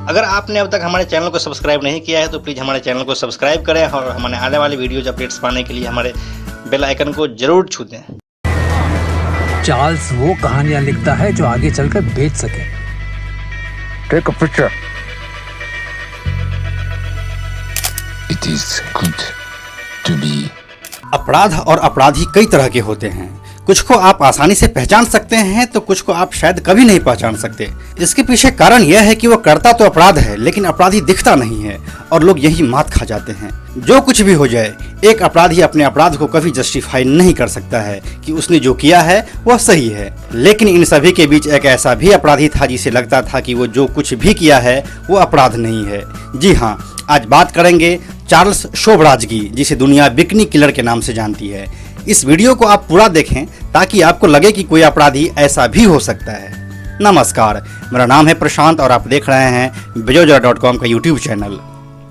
अगर आपने अब तक हमारे चैनल को सब्सक्राइब नहीं किया है तो प्लीज़ हमारे चैनल को सब्सक्राइब करें और हमारे आने वाली वीडियोज अपडेट्स पाने के लिए हमारे बेल आइकन को जरूर छू दें। चार्ल्स वो कहानियां लिखता है जो आगे चलकर बेच सके। Take a picture. It is good to be. अपराध और अपराधी कई तरह के होते हैं। कुछ को आप आसानी से पहचान सकते हैं तो कुछ को आप शायद कभी नहीं पहचान सकते। इसके पीछे कारण यह है कि वो करता तो अपराध है लेकिन अपराधी दिखता नहीं है और लोग यही मात खा जाते हैं। जो कुछ भी हो जाए, एक अपराधी अपने अपराध को कभी जस्टिफाई नहीं कर सकता है कि उसने जो किया है वह सही है। लेकिन इन सभी के बीच एक ऐसा भी अपराधी था जिसे लगता था कि वो जो कुछ भी किया है वो अपराध नहीं है। जी हाँ, आज बात करेंगे चार्ल्स शोभराज की, जिसे दुनिया बिकनी किलर के नाम से जानती है। इस वीडियो को आप पूरा देखें ताकि आपको लगे कि कोई अपराधी ऐसा भी हो सकता है। नमस्कार, मेरा नाम है प्रशांत और आप देख रहे हैं बेजोजरा.com का यूट्यूब चैनल।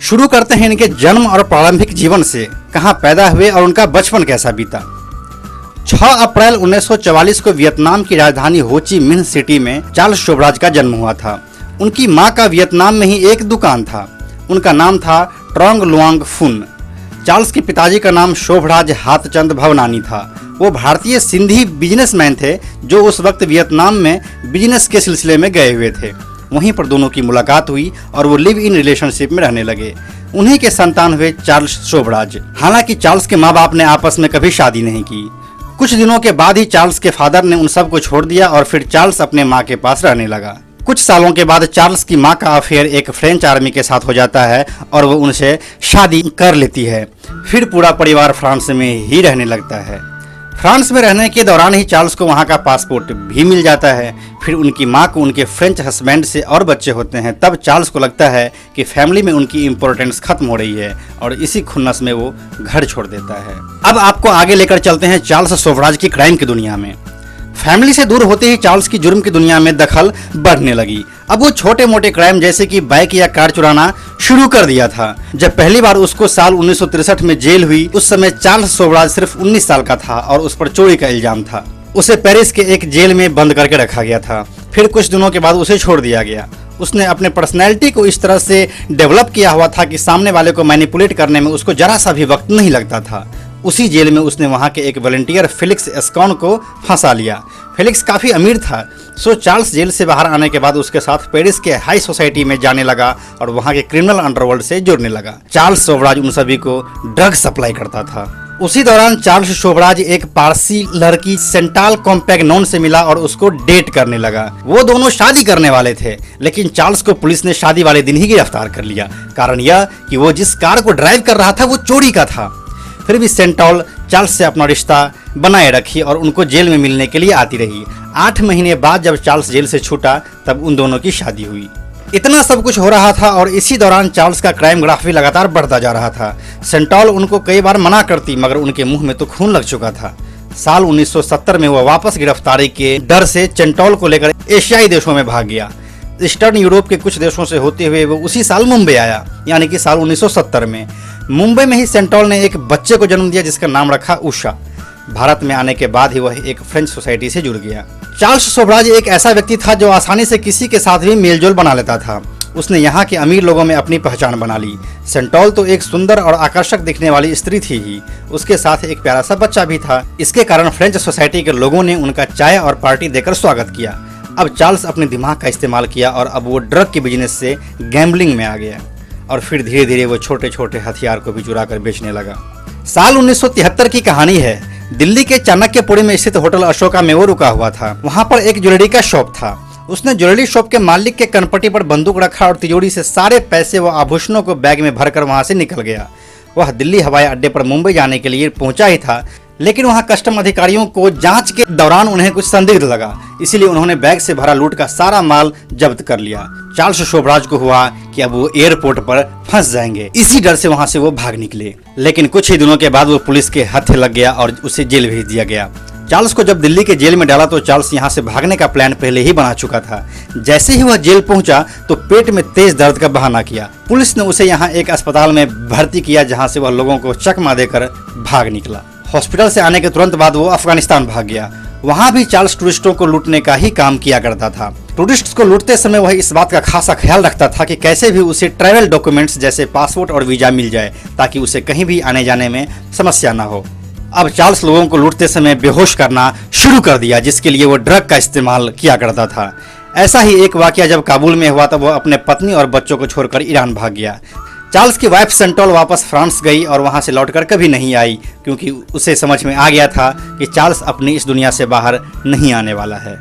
शुरू करते हैं इनके जन्म और प्रारंभिक जीवन से। कहां पैदा हुए और उनका बचपन कैसा बीता। 6 अप्रैल 1944 को वियतनाम की राजधानी हो ची मिन्ह सिटी में चार्ल्स शोभराज का जन्म हुआ था। उनकी मां का वियतनाम में ही एक दुकान था। उनका नाम था ट्रोंग लुआंग फुन। चार्ल्स के पिताजी का नाम शोभराज हाथचंद भवनानी था। वो भारतीय सिंधी बिजनेसमैन थे जो उस वक्त वियतनाम में बिजनेस के सिलसिले में गए हुए थे। वहीं पर दोनों की मुलाकात हुई और वो लिव इन रिलेशनशिप में रहने लगे। उन्हीं के संतान हुए चार्ल्स शोभराज। हालांकि चार्ल्स के माँ बाप ने आपस में कभी शादी नहीं की। कुछ दिनों के बाद ही चार्ल्स के फादर ने उन सबको छोड़ दिया और फिर चार्ल्स अपने माँ के पास रहने लगा। कुछ सालों के बाद चार्ल्स की मां का अफेयर एक फ्रेंच आर्मी के साथ हो जाता है और वो उनसे शादी कर लेती है। फिर पूरा परिवार फ्रांस में ही रहने लगता है। फ्रांस में रहने के दौरान ही चार्ल्स को वहां का पासपोर्ट भी मिल जाता है। फिर उनकी मां को उनके फ्रेंच हस्बैंड से और बच्चे होते हैं। तब चार्ल्स को लगता है कि फैमिली में उनकी इंपॉर्टेंस खत्म हो रही है और इसी खुन्नस में वो घर छोड़ देता है। अब आपको आगे लेकर चलते हैं चार्ल्स शोभराज की क्राइम की दुनिया में। फैमिली से दूर होते ही चार्ल्स की जुर्म की दुनिया में दखल बढ़ने लगी। अब वो छोटे मोटे क्राइम जैसे कि बाइक या कार चुराना शुरू कर दिया था। जब पहली बार उसको साल 1963 में जेल हुई, उस समय चार्ल्स शोभराज सिर्फ 19 साल का था और उस पर चोरी का इल्जाम था। उसे पेरिस के एक जेल में बंद करके रखा गया था। फिर कुछ दिनों के बाद उसे छोड़ दिया गया। उसने अपने पर्सनैलिटी को इस तरह से डेवलप किया हुआ था कि सामने वाले को मैनिपुलेट करने में उसको जरा सा भी वक्त नहीं लगता था। उसी जेल में उसने वहां के एक वॉलंटियर फेलिक्स एस्कॉन को फंसा लिया। फेलिक्स काफी अमीर था, सो चार्ल्स जेल से बाहर आने के बाद उसके साथ पेरिस के हाई सोसाइटी में जाने लगा और वहां के क्रिमिनल अंडरवर्ल्ड से जुड़ने लगा। चार्ल्स शोभराज उन सभी को ड्रग सप्लाई करता था। उसी दौरान चार्ल्स शोभराज एक पारसी लड़की सेंटाल कॉम्पैगनोन से मिला और उसको डेट करने लगा। वो दोनों शादी करने वाले थे, लेकिन चार्ल्स को पुलिस ने शादी वाले दिन ही गिरफ्तार कर लिया। कारण यह कि वो जिस कार को ड्राइव कर रहा था वो चोरी का था। फिर भी सेंटॉल चार्ल्स से अपना रिश्ता बनाए रखी और उनको जेल में मिलने के लिए आती रही। 8 महीने बाद जब चार्ल्स जेल से छूटा तब उन दोनों की शादी हुई। इतना सब कुछ हो रहा था और इसी दौरान चार्ल्स का क्राइम ग्राफ भी लगातार बढ़ता जा रहा था। सेंटॉल उनको कई बार मना करती मगर उनके मुंह में तो खून लग चुका था। साल 1970 में वह वापस गिरफ्तारी के डर से सेंटॉल को लेकर एशियाई देशों में भाग गया। ईस्टर्न यूरोप के कुछ देशों से होते हुए वो उसी साल मुंबई आया, यानी कि साल 1970 में। मुंबई में ही सेंटॉल ने एक बच्चे को जन्म दिया जिसका नाम रखा उषा। भारत में आने के बाद ही वह एक फ्रेंच सोसाइटी से जुड़ गया। चार्ल्स शोभराज एक ऐसा व्यक्ति था जो आसानी से किसी के साथ भी मेलजोल बना लेता था। उसने यहाँ के अमीर लोगों में अपनी पहचान बना ली। सेंटॉल तो एक सुंदर और आकर्षक दिखने वाली स्त्री थी ही, उसके साथ एक प्यारा सा बच्चा भी था। इसके कारण फ्रेंच सोसाइटी के लोगों ने उनका चाय और पार्टी देकर स्वागत किया। अब चार्ल्स अपने दिमाग का इस्तेमाल किया और अब वो ड्रग के बिजनेस से गैम्बलिंग में आ गया और फिर धीरे धीरे वो छोटे छोटे हथियार को भी चुरा कर बेचने लगा। साल 1973 की कहानी है। दिल्ली के चाणक्यपुरी में स्थित होटल अशोका में वो रुका हुआ था। वहां पर एक ज्वेलरी का शॉप था। उसने ज्वेलरी शॉप के मालिक के कनपटी पर बंदूक रखा और तिजोरी से सारे पैसे व आभूषणों को बैग में भरकर वहां से निकल गया। वह दिल्ली हवाई अड्डे पर मुंबई जाने के लिए पहुंचा ही था, लेकिन वहां कस्टम अधिकारियों को जांच के दौरान उन्हें कुछ संदिग्ध लगा, इसीलिए उन्होंने बैग से भरा लूट का सारा माल जब्त कर लिया। चार्ल्स शोभराज को हुआ कि अब वो एयरपोर्ट पर फंस जाएंगे। इसी डर से वहां से वो भाग निकले, लेकिन कुछ ही दिनों के बाद वो पुलिस के हाथे लग गया और उसे जेल भेज दिया गया। चार्ल्स को जब दिल्ली के जेल में डाला तो चार्ल्स यहाँ से भागने का प्लान पहले ही बना चुका था। जैसे ही वह जेल पहुंचा तो पेट में तेज दर्द का बहाना किया। पुलिस ने उसे यहाँ एक अस्पताल में भर्ती किया, जहाँ से वह लोगों को चकमा देकर भाग निकला। हॉस्पिटल से आने के तुरंत बाद वो अफगानिस्तान भाग गया। वहाँ भी चार्ल्स टूरिस्टों को लूटने का ही काम किया करता था। टूरिस्ट को लूटते समय वह इस बात का खासा ख्याल रखता था कि कैसे भी उसे ट्रैवल डॉक्यूमेंट्स जैसे पासपोर्ट और वीजा मिल जाए ताकि उसे कहीं भी आने जाने में समस्या ना हो। अब चार्ल्स लोगों को लूटते समय बेहोश करना शुरू कर दिया, जिसके लिए वो ड्रग का इस्तेमाल किया करता था। ऐसा ही एक वाकया जब काबुल में हुआ तब वह अपने पत्नी और बच्चों को छोड़कर ईरान भाग गया। चार्ल्स की वाइफ सेंटोल वापस फ्रांस गई और वहां से लौटकर कभी नहीं आई, क्योंकि उसे समझ में आ गया था कि चार्ल्स अपनी इस दुनिया से बाहर नहीं आने वाला है।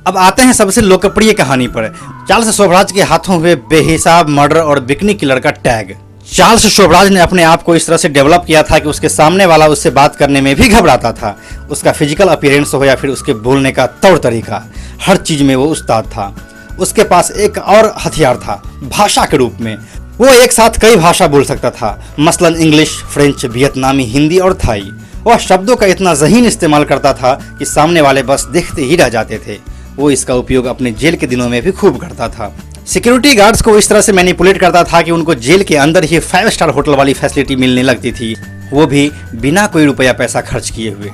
अब आते हैं सबसे लोकप्रिय कहानी पर, चार्ल्स शोभराज के हाथों हुए बेहिसाब मर्डर और बिकनी किलर का टैग। चार्ल्स शोभराज ने अपने आप को इस तरह से डेवलप किया था कि उसके सामने वाला उससे बात करने में भी घबराता था। उसका फिजिकल अपीयरेंस हो या फिर उसके बोलने का तौर तरीका, हर चीज में वो उस्ताद था। उसके पास एक और हथियार था, भाषा के रूप में। वो एक साथ कई भाषा बोल सकता था, मसलन इंग्लिश, फ्रेंच, वियतनामी, हिंदी और थाई। वह शब्दों का इतना ज़हीन इस्तेमाल करता था कि सामने वाले बस देखते ही रह जाते थे। वो इसका उपयोग अपने जेल के दिनों में भी खूब करता था। सिक्योरिटी गार्ड्स को इस तरह से मैनिपुलेट करता था कि उनको जेल के अंदर ही 5 स्टार होटल वाली फैसिलिटी मिलने लगती थी, वो भी बिना कोई रुपया पैसा खर्च किए हुए।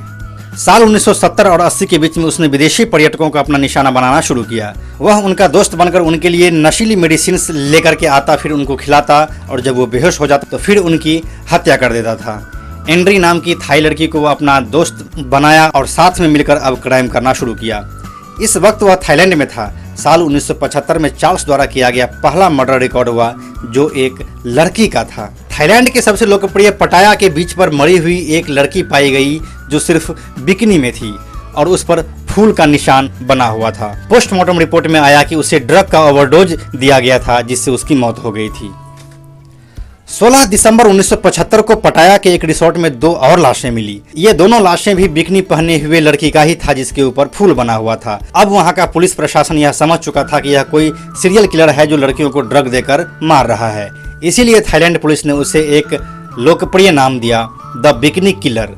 साल 1970 और 80 के बीच में उसने विदेशी पर्यटकों को अपना निशाना बनाना शुरू किया। वह उनका दोस्त बनकर उनके लिए नशीली मेडिसिन लेकर के आता, फिर उनको खिलाता और जब वो बेहोश हो जाता तो फिर उनकी हत्या कर देता था। एंड्री नाम की थाई लड़की को वो अपना दोस्त बनाया और साथ में मिलकर अब क्राइम करना शुरू किया। इस वक्त वह थाईलैंड में था। साल 1975 में चार्ल्स द्वारा किया गया पहला मर्डर रिकॉर्ड हुआ, जो एक लड़की का था। थाईलैंड के सबसे लोकप्रिय पटाया के बीच पर मरी हुई एक लड़की पाई गई, जो सिर्फ बिकिनी में थी और उस पर फूल का निशान बना हुआ था। पोस्टमार्टम रिपोर्ट में आया कि उसे ड्रग का ओवरडोज दिया गया था, जिससे उसकी मौत हो गई थी। 16 दिसंबर 1975 को पटाया के एक रिसोर्ट में 2 और लाशें मिली। ये दोनों लाशें भी बिकनी पहने हुए लड़की का ही था, जिसके ऊपर फूल बना हुआ था। अब वहां का पुलिस प्रशासन यह समझ चुका था कि यह कोई सीरियल किलर है जो लड़कियों को ड्रग देकर मार रहा है। इसीलिए थाईलैंड पुलिस ने उसे एक लोकप्रिय नाम दिया, द बिकनी किलर।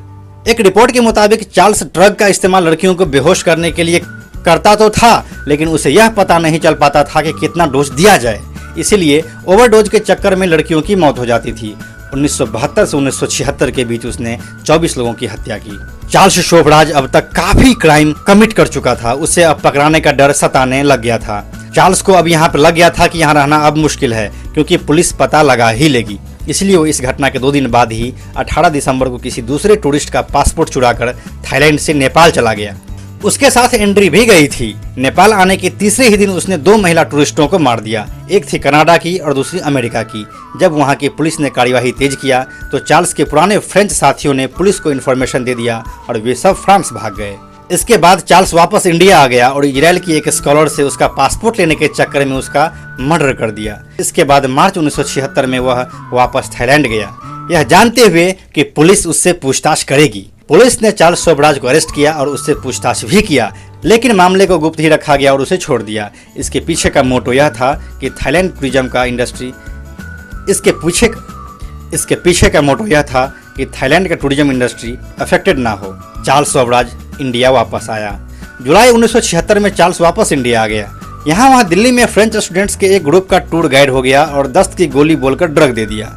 एक रिपोर्ट के मुताबिक चार्ल्स ड्रग का इस्तेमाल लड़कियों को बेहोश करने के लिए करता तो था, लेकिन उसे यह पता नहीं चल पाता था कि कितना डोज दिया जाए। इसीलिए ओवरडोज के चक्कर में लड़कियों की मौत हो जाती थी। 1972 से 1976 के बीच उसने 24 लोगों की हत्या की। चार्ल्स शोभराज अब तक काफी क्राइम कमिट कर चुका था। उसे अब पकड़ाने का डर सताने लग गया था। चार्ल्स को अब यहाँ पर लग गया था कि यहाँ रहना अब मुश्किल है, क्योंकि पुलिस पता लगा ही लेगी। इसलिए वो इस घटना के 2 दिन बाद ही 18 दिसंबर को किसी दूसरे टूरिस्ट का पासपोर्ट चुराकर थाईलैंड से नेपाल चला गया। उसके साथ एंड्री भी गई थी। नेपाल आने के तीसरे ही दिन उसने 2 महिला टूरिस्टों को मार दिया। एक थी कनाडा की और दूसरी अमेरिका की। जब वहां की पुलिस ने कार्यवाही तेज किया तो चार्ल्स के पुराने फ्रेंच साथियों ने पुलिस को इन्फॉर्मेशन दे दिया और वे सब फ्रांस भाग गए। इसके बाद चार्ल्स वापस इंडिया आ गया और इजराइल की एक स्कॉलर से उसका पासपोर्ट लेने के चक्कर में उसका मर्डर कर दिया। इसके बाद मार्च 1976 में वह वापस थाईलैंड गया, यह जानते हुए कि पुलिस उससे पूछताछ करेगी। पुलिस ने चार्ल्स शोभराज को अरेस्ट किया और उससे पूछताछ भी किया, लेकिन मामले को गुप्त ही रखा गया और उसे छोड़ दिया। इसके पीछे का मोटो यह था कि थाईलैंड टूरिज्म का इंडस्ट्री इसके पीछे का मोटो यह था कि थाईलैंड का टूरिज्म इंडस्ट्री अफेक्टेड ना हो। चार्ल्स शोभराज इंडिया वापस आया। जुलाई 1976 में चार्ल्स वापस इंडिया आ गया। यहाँ वहाँ दिल्ली में फ्रेंच स्टूडेंट्स के एक ग्रुप का टूर गाइड हो गया और दस्त की गोली बोलकर ड्रग दे दिया।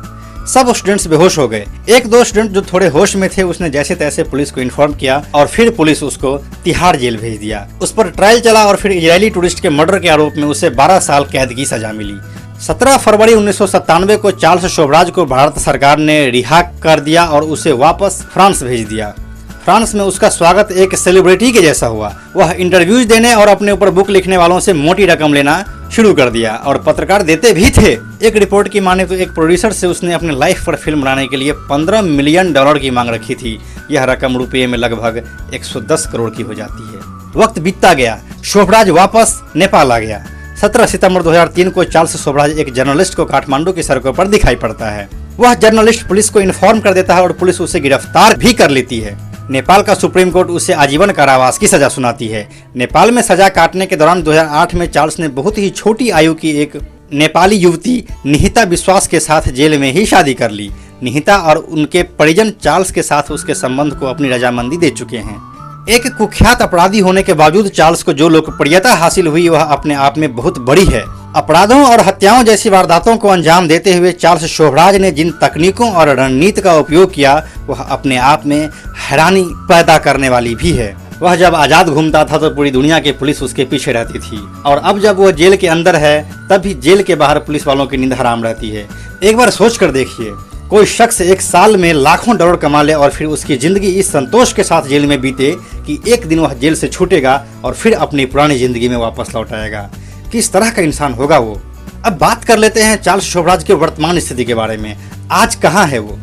सब स्टूडेंट्स बेहोश हो गए। 1-2 स्टूडेंट जो थोड़े होश में थे उसने जैसे तैसे पुलिस को इन्फॉर्म किया और फिर पुलिस उसको तिहाड़ जेल भेज दिया। उस पर ट्रायल चला और फिर इजरायली टूरिस्ट के मर्डर के आरोप में उसे 12 साल कैद की सजा मिली। 17 फरवरी 1997 को चार्ल्स शोभराज को भारत सरकार ने रिहा कर दिया और उसे वापस फ्रांस भेज दिया। फ्रांस में उसका स्वागत एक सेलिब्रिटी के जैसा हुआ। वह इंटरव्यूज देने और अपने ऊपर बुक लिखने वालों से मोटी रकम लेना शुरू कर दिया और पत्रकार देते भी थे। एक रिपोर्ट की माने तो एक प्रोड्यूसर से उसने अपने लाइफ पर फिल्म बनाने के लिए $15 मिलियन की मांग रखी थी। यह रकम रुपये में लगभग 110 करोड़ की हो जाती है। वक्त बीतता गया, शोभराज वापस नेपाल आ गया। 17 सितंबर 2003 को चार्ल्स शोभराज एक जर्नलिस्ट को काठमांडू की सड़कों पर दिखाई पड़ता है। वह जर्नलिस्ट पुलिस को इन्फॉर्म कर देता है और पुलिस उसे गिरफ्तार भी कर लेती है। नेपाल का सुप्रीम कोर्ट उसे आजीवन कारावास की सजा सुनाती है। नेपाल में सजा काटने के दौरान 2008 में चार्ल्स ने बहुत ही छोटी आयु की एक नेपाली युवती निहिता विश्वास के साथ जेल में ही शादी कर ली। निहिता और उनके परिजन चार्ल्स के साथ उसके संबंध को अपनी रजामंदी दे चुके हैं। एक कुख्यात अपराधी होने के बावजूद चार्ल्स को जो लोकप्रियता हासिल हुई वह अपने आप में बहुत बड़ी है। अपराधों और हत्याओं जैसी वारदातों को अंजाम देते हुए चार्ल्स शोभराज ने जिन तकनीकों और रणनीति का उपयोग किया वह अपने आप में हैरानी पैदा करने वाली भी है। वह जब आज़ाद घूमता था तो पूरी दुनिया की पुलिस उसके पीछे रहती थी, और अब जब वह जेल के अंदर है तब भी जेल के बाहर पुलिस वालों की नींद हराम रहती है। एक बार सोच कर देखिए, कोई शख्स एक साल में लाखों डॉलर कमा ले और फिर उसकी जिंदगी इस संतोष के साथ जेल में बीते कि एक दिन वह जेल से छूटेगा और फिर अपनी पुरानी जिंदगी में वापस लौट आएगा। किस तरह का इंसान होगा वो। अब बात कर लेते हैं चार्ल्स शोभराज के वर्तमान स्थिति के बारे में। आज कहाँ है वो?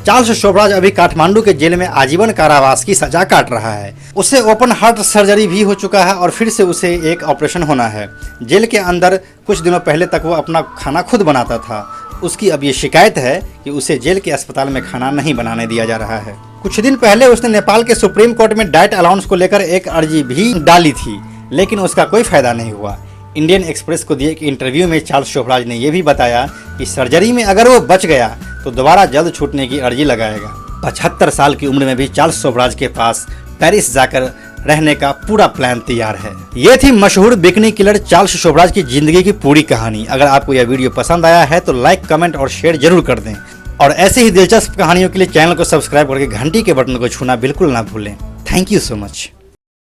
चार्ल्स शोभराज अभी काठमांडू के जेल में आजीवन कारावास की सजा काट रहा है। उसे ओपन हार्ट सर्जरी भी हो चुका है और फिर से उसे एक ऑपरेशन होना है। जेल के अंदर कुछ दिनों पहले तक वो अपना खाना खुद बनाता था। उसकी अब ये शिकायत है कि उसे जेल के अस्पताल में खाना नहीं बनाने दिया जा रहा है। कुछ दिन पहले उसने नेपाल के सुप्रीम कोर्ट में डाइट अलाउंस को लेकर एक अर्जी भी डाली थी, लेकिन उसका कोई फायदा नहीं हुआ। इंडियन एक्सप्रेस को दिए एक इंटरव्यू में चार्ल्स शोभराज ने यह भी बताया कि सर्जरी में अगर वो बच गया तो दोबारा जल्द छूटने की अर्जी लगाएगा। 75 साल की उम्र में भी चार्ल्स शोभराज के पास पेरिस जाकर रहने का पूरा प्लान तैयार है। ये थी मशहूर बिकनी किलर चार्ल्स शोभराज की जिंदगी की पूरी कहानी। अगर आपको यह वीडियो पसंद आया है तो लाइक, कमेंट और शेयर जरूर कर दें, और ऐसे ही दिलचस्प कहानियों के लिए चैनल को सब्सक्राइब करके घंटी के बटन को छूना बिल्कुल ना भूलें। Thank you so much.